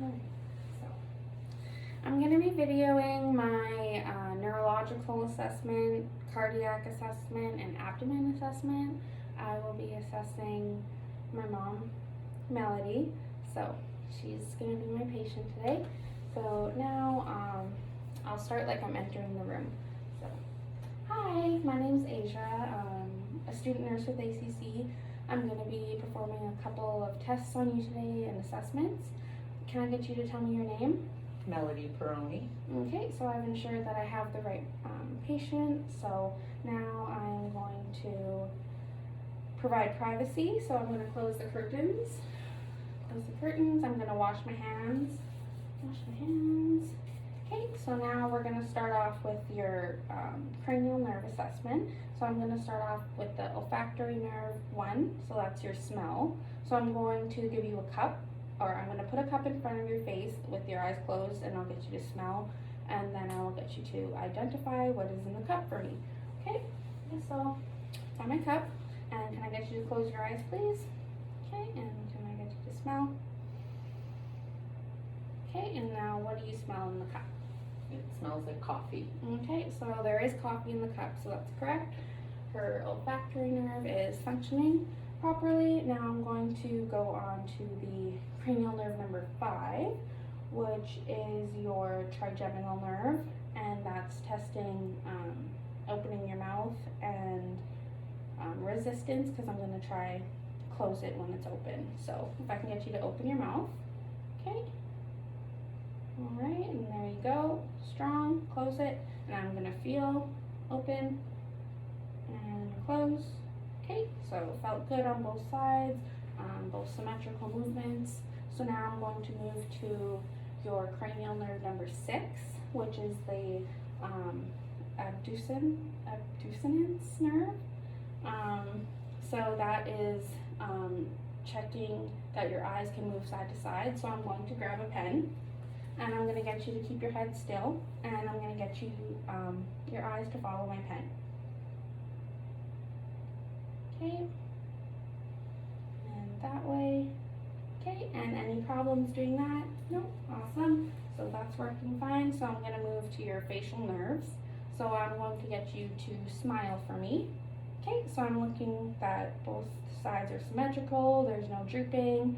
Alright, so I'm going to be videoing my neurological assessment, cardiac assessment, and abdomen assessment. I will be assessing my mom, Melody, so she's going to be my patient today. So now I'll start like I'm entering the room. So, hi, my name's Asia, a student nurse with ACC. I'm going to be performing a couple of tests on you today and assessments. Can I get you to tell me your name? Melody Peroni. Okay, so I've ensured that I have the right patient. So now I'm going to provide privacy. So I'm going to close the curtains. Close the curtains. I'm going to wash my hands. Wash my hands. Okay, so now we're going to start off with your cranial nerve assessment. So I'm going to start off with the olfactory nerve 1, so that's your smell. So I'm going to give you a cup, or I'm going to put a cup in front of your face with your eyes closed, and I'll get you to smell, and then I will get you to identify what is in the cup for me. Okay, so it's on my cup, and can I get you to close your eyes, please? Okay, and can I get you to smell? Okay, and now what do you smell in the cup? It smells like coffee. Okay, so there is coffee in the cup, so that's correct. Her olfactory nerve is functioning properly. Now I'm going to go on to the cranial nerve number 5, which is your trigeminal nerve, and that's testing opening your mouth and resistance, because I'm going to try close it when it's open. So if I can get you to open your mouth. Okay. Alright, and there you go. Strong, close it, and I'm going to feel, open, and close. Okay, so it felt good on both sides, both symmetrical movements. So now I'm going to move to your cranial nerve number 6, which is the abducens nerve. So that is checking that your eyes can move side to side. So I'm going to grab a pen, and I'm going to get you to keep your head still, and I'm going to get you your eyes to follow my pen. Okay, and that way. Okay, and any problems doing that? No, awesome. So that's working fine. So I'm going to move to your facial nerves. So I'm going to get you to smile for me. Okay, so I'm looking that both sides are symmetrical, there's no drooping,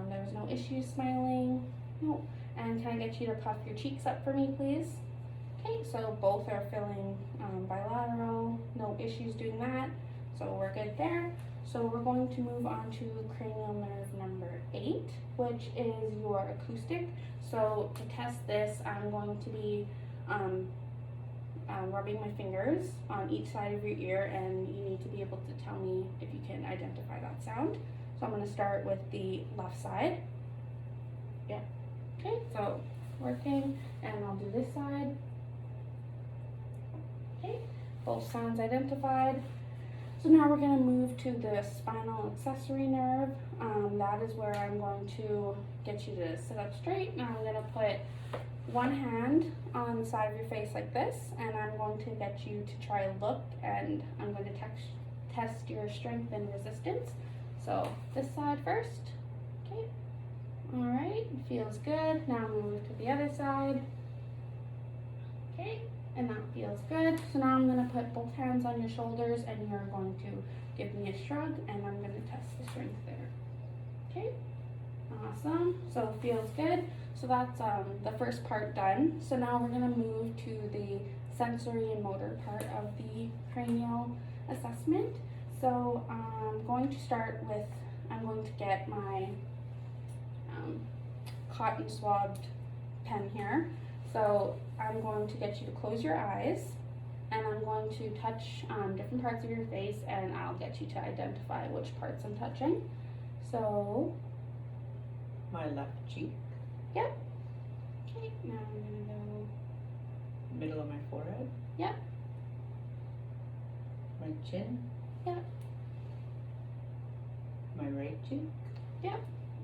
there's no issues smiling. No. And can I get you to puff your cheeks up for me, please? Okay, so both are filling bilateral, no issues doing that. So we're good there. So we're going to move on to cranial nerve number 8, which is your acoustic. So to test this, I'm going to be rubbing my fingers on each side of your ear, and you need to be able to tell me if you can identify that sound. So I'm going to start with the left side. Yeah. Okay, so working, and I'll do this side. Okay, both sounds identified. So now we're going to move to the spinal accessory nerve. That is where I'm going to get you to sit up straight. Now I'm going to put one hand on the side of your face like this, and I'm going to get you to try look, and I'm going to test your strength and resistance. So this side first. Okay. Alright, feels good. Now move to the other side. Okay, and that feels good. So now I'm going to put both hands on your shoulders, and you're going to give me a shrug, and I'm going to test the strength there. Okay, awesome. So it feels good. So that's the first part done. So now we're going to move to the sensory and motor part of the cranial assessment. So I'm going to start with, I'm going to get my cotton swabbed pen here. So I'm going to get you to close your eyes, and I'm going to touch different parts of your face, and I'll get you to identify which parts I'm touching. So My left cheek. Yep. Okay, now I'm gonna go Middle of my forehead. Yep. My chin. Yep. My right cheek. Yep.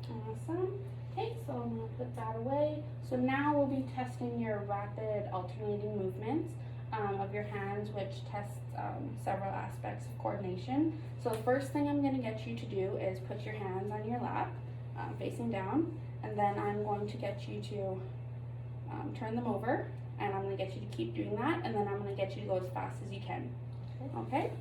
Awesome. Okay, so I'm going to put that away. So now we'll be testing your rapid alternating movements of your hands, which tests several aspects of coordination. So the first thing I'm going to get you to do is put your hands on your lap, facing down, and then I'm going to get you to turn them over, and I'm going to get you to keep doing that, and then I'm going to get you to go as fast as you can. Okay?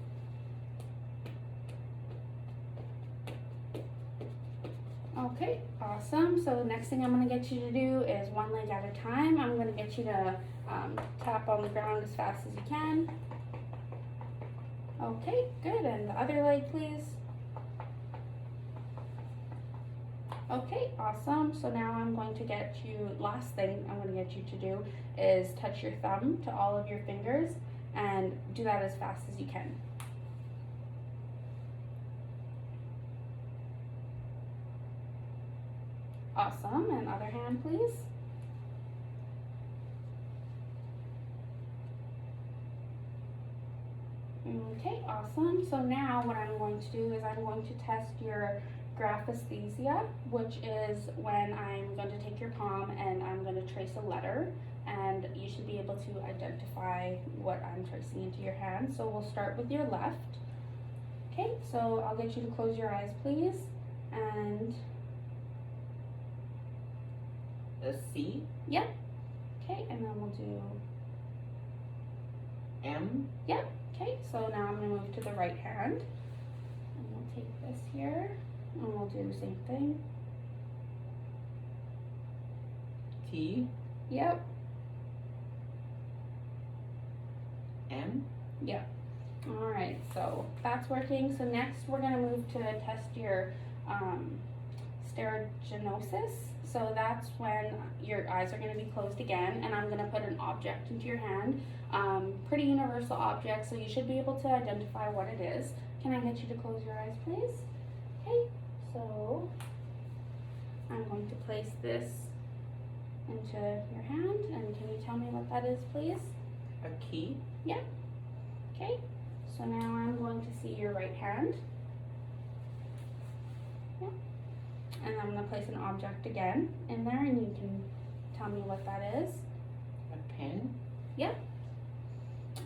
Okay, awesome. So the next thing I'm going to get you to do is one leg at a time. I'm going to get you to tap on the ground as fast as you can. Okay, good. And the other leg, please. Okay, awesome. So now I'm going to get you, last thing I'm going to get you to do is touch your thumb to all of your fingers and do that as fast as you can. Awesome. And other hand, please. Okay, awesome. So now what I'm going to do is I'm going to test your graphesthesia, which is when I'm going to take your palm and I'm going to trace a letter, and you should be able to identify what I'm tracing into your hand. So we'll start with your left. Okay, so I'll get you to close your eyes, please, and A C. yep. Okay, and then we'll do M. yep. Okay, so now I'm going to move to the right hand, and we'll take this here, and we'll do the same thing. T. Yep, M. yep. All right, so that's working. So next we're going to move to test your sterigenosis. So that's when your eyes are going to be closed again, and I'm going to put an object into your hand. Pretty universal object, so you should be able to identify what it is. Can I get you to close your eyes, please? Okay, so I'm going to place this into your hand, and can you tell me what that is, please? A key. Okay, so now I'm going to see your right hand. Yeah. And I'm going to place an object again in there, and you can tell me what that is. A pen.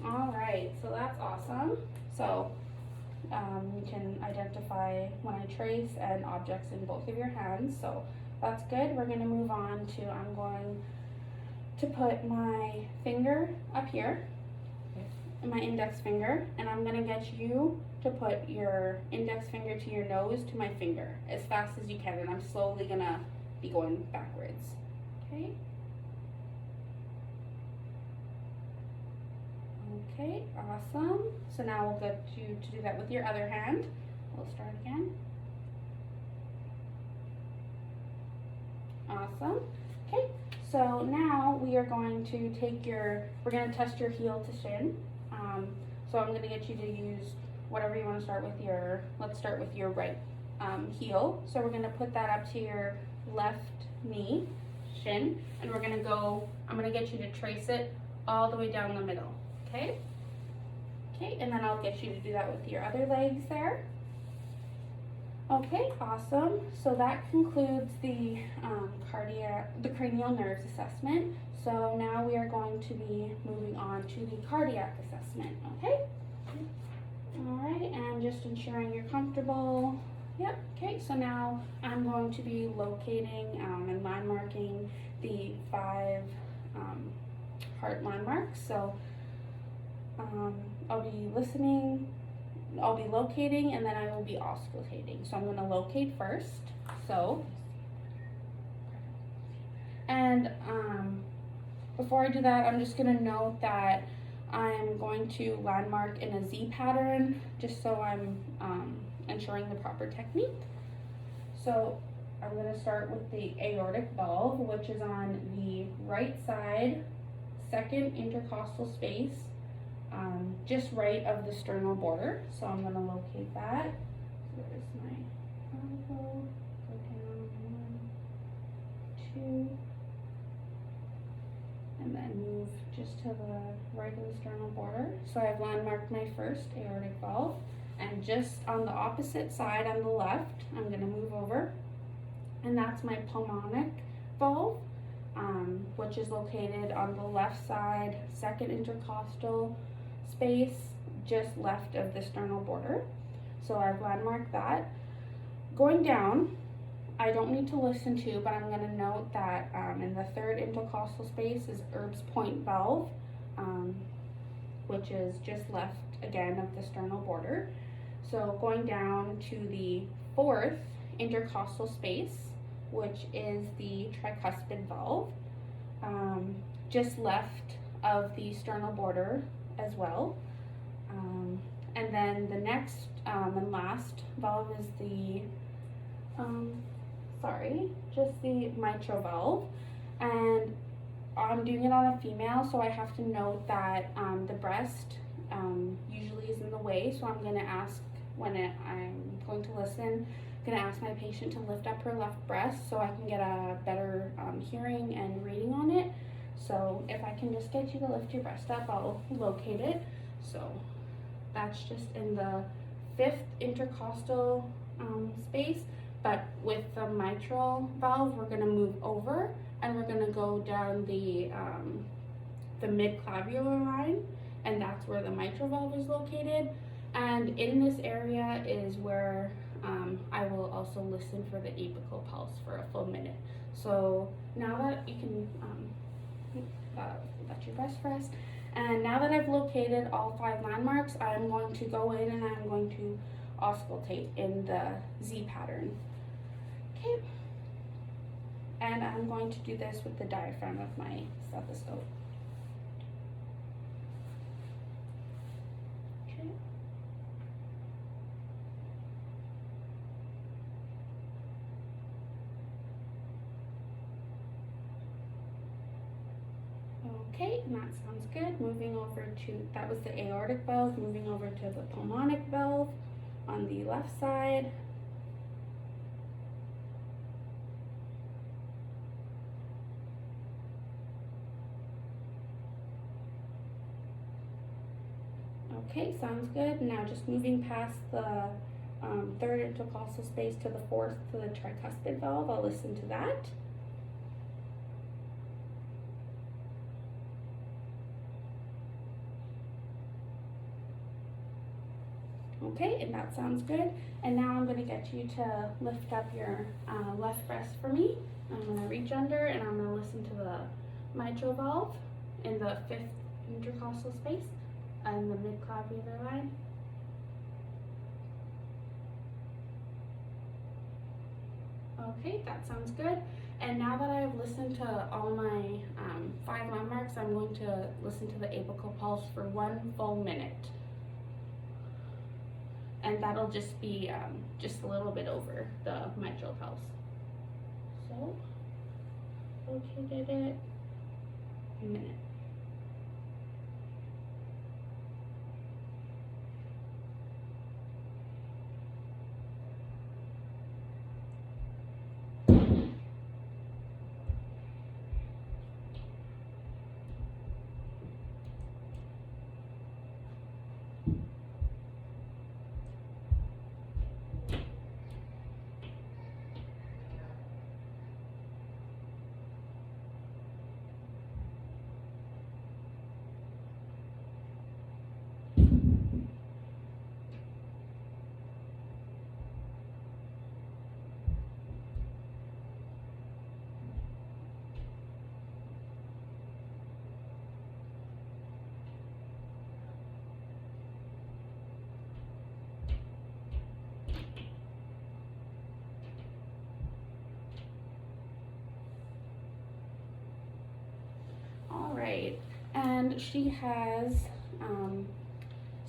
All right, so that's awesome. So you can identify when I trace and objects in both of your hands, so that's good. We're going to move on to, I'm going to put my finger up here, my index finger, and I'm going to get you to put your index finger to your nose to my finger as fast as you can, and I'm slowly going to be going backwards. Okay? Okay, awesome. So now we'll get you to do that with your other hand. We'll start again. Awesome. Okay, so now we are going to take we're going to test your heel to shin. So I'm going to get you to use whatever you want to start with let's start with your right heel. So we're going to put that up to your left knee, shin, and we're going to I'm going to get you to trace it all the way down the middle, okay? Okay, and then I'll get you to do that with your other legs there. Okay, awesome. So that concludes the cranial nerves assessment. So now we are going to be moving on to the cardiac assessment, okay? All right, and just ensuring you're comfortable. Yep, okay, so now I'm going to be locating and line marking the 5 heart landmarks. So I'll be listening, I'll be locating, and then I will be auscultating. So I'm going to locate first. So, and before I do that, I'm just going to note that I'm going to landmark in a Z pattern, just so I'm ensuring the proper technique. So I'm going to start with the aortic valve, which is on the right side, second intercostal space, just right of the sternal border. So I'm going to locate that. So there's my elbow, go down 1, 2, and then move just to the right of the sternal border. So I've landmarked my first aortic valve, and just on the opposite side on the left, I'm going to move over, and that's my pulmonic valve, which is located on the left side, second intercostal space, just left of the sternal border. So I've landmarked that. Going down, I I don't need to listen to, but I'm going to note that in the third intercostal space is Erb's point valve, which is just left again of the sternal border. So going down to the fourth intercostal space, which is the tricuspid valve, just left of the sternal border as well. And then the next and last valve is the, just the mitral valve. And I'm doing it on a female, so I have to note that the breast usually is in the way. So I'm going to ask, I'm going to listen, I'm going to ask my patient to lift up her left breast so I can get a better hearing and reading on it. So if I can just get you to lift your breast up, I'll locate it. So that's just in the fifth intercostal space. But with the mitral valve, we're going to move over and we're going to go down the mid-clavular line, and that's where the mitral valve is located. And in this area is where I will also listen for the apical pulse for a full minute. So now that you can let your breast rest, and now that I've located all 5 landmarks, I'm going to go in and I'm going to auscultate in the Z pattern. Okay. And I'm going to do this with the diaphragm of my stethoscope. Okay. Okay, and that sounds good. Moving over to, that was the aortic valve, moving over to the pulmonic valve on the left side. Okay, sounds good. Now just moving past the third intercostal space to the fourth, to the tricuspid valve, I'll listen to that. Okay, and that sounds good. And now I'm going to get you to lift up your left breast for me. I'm going to reach under and I'm going to listen to the mitral valve in the fifth intercostal space and the mid-clavular line. Okay, that sounds good. And now that I've listened to all my 5 landmarks, I'm going to listen to the apical pulse for 1 full minute. And that'll just be just a little bit over the mitral pulse. So, located it, a minute. Right, and she has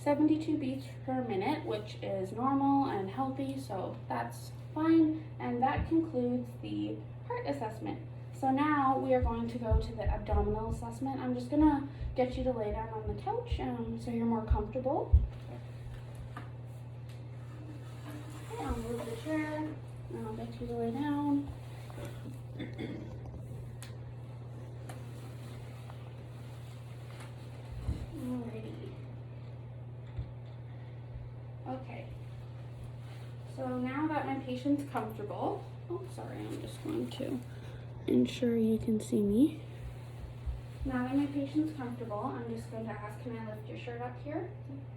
72 beats per minute, which is normal and healthy, so that's fine. And that concludes the heart assessment. So now we are going to go to the abdominal assessment. I'm just gonna get you to lay down on the couch so you're more comfortable. Okay, I'll move the chair and I'll get you to lay down. Alrighty. Okay. So now that my patient's comfortable, oh sorry, I'm just going to ensure you can see me. Now that my patient's comfortable, I'm just going to ask, can I lift your shirt up here?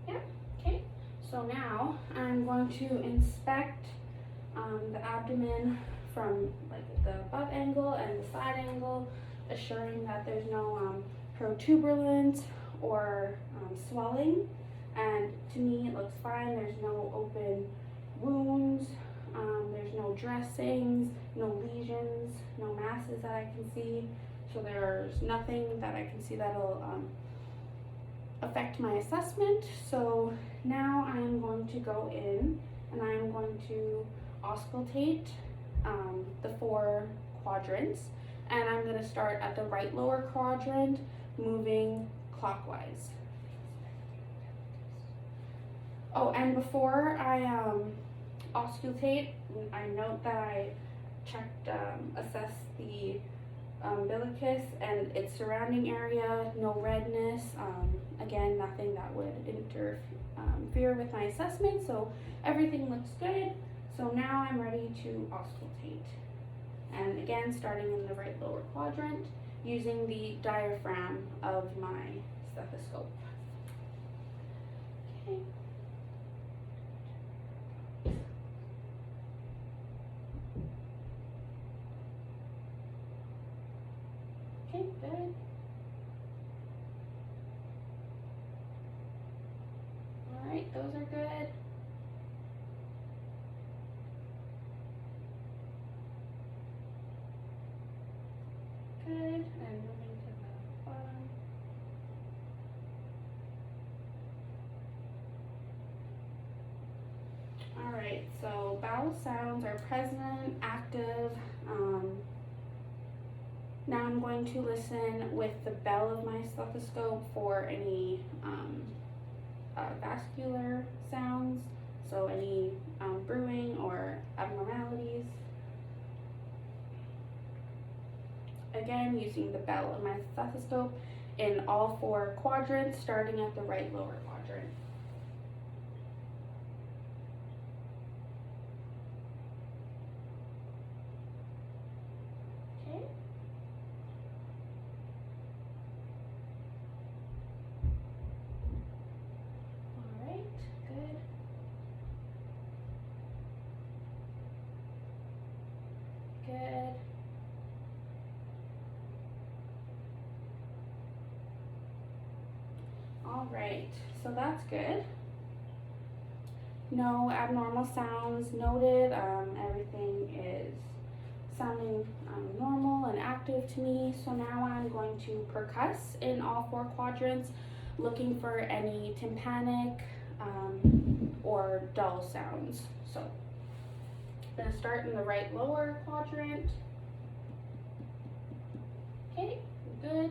Yeah, okay. So now I'm going to inspect the abdomen from like the above angle and the side angle, assuring that there's no protuberance or swelling. And to me, it looks fine. There's no open wounds. There's no dressings, no lesions, no masses that I can see. So there's nothing that I can see that'll affect my assessment. So now I'm going to go in and I'm going to auscultate the 4 quadrants. And I'm going to start at the right lower quadrant, moving clockwise. Oh, and before I auscultate, I note that I checked, assessed the umbilicus and its surrounding area, no redness. Again, nothing that would interfere with my assessment, so everything looks good. So now I'm ready to auscultate. And again, starting in the right lower quadrant, using the diaphragm of my stethoscope. Okay. Okay, good. All right, those are good. Good, and moving to the bottom. All right, so bowel sounds are present, active. Now I'm going to listen with the bell of my stethoscope for any vascular sounds, so any brewing or abnormalities. Again, using the bell of my stethoscope in all 4 quadrants, starting at the right lower quadrant. Okay. All right, good. Good. All right, so that's good. No abnormal sounds noted. Everything is sounding normal and active to me. So now I'm going to percuss in all 4 quadrants, looking for any tympanic or dull sounds. So I'm gonna start in the right lower quadrant. Okay, good.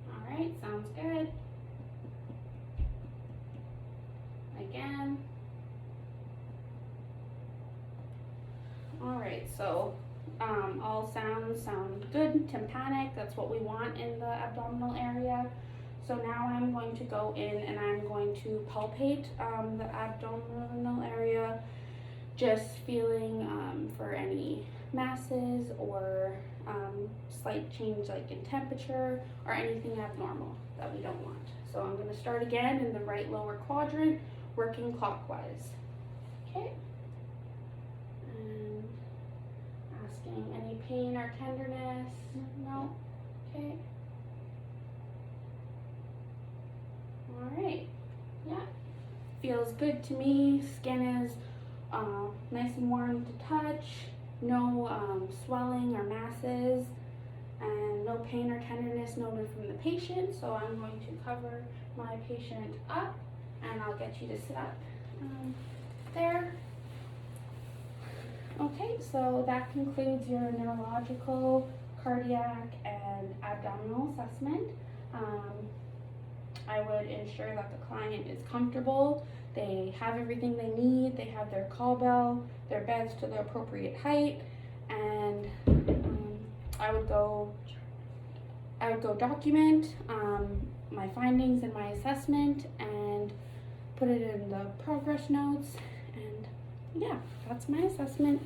All right, sounds good. Again. All right, so all sounds sound good, tympanic, that's what we want in the abdominal area. So now I'm going to go in and I'm going to palpate the abdominal area, just feeling for any masses or slight change like in temperature or anything abnormal that we don't want. So I'm going to start again in the right lower quadrant, working clockwise. Okay. And asking any pain or tenderness. No. Okay. All right. Yeah. Feels good to me. Skin is nice and warm to touch. No swelling or masses, and no pain or tenderness noted from the patient. So I'm going to cover my patient up, and I'll get you to sit up there. Okay, so that concludes your neurological, cardiac, and abdominal assessment. I would ensure that the client is comfortable, they have everything they need, they have their call bell, their beds to the appropriate height, and I would go document my findings and my assessment and put it in the progress notes, and yeah, that's my assessment.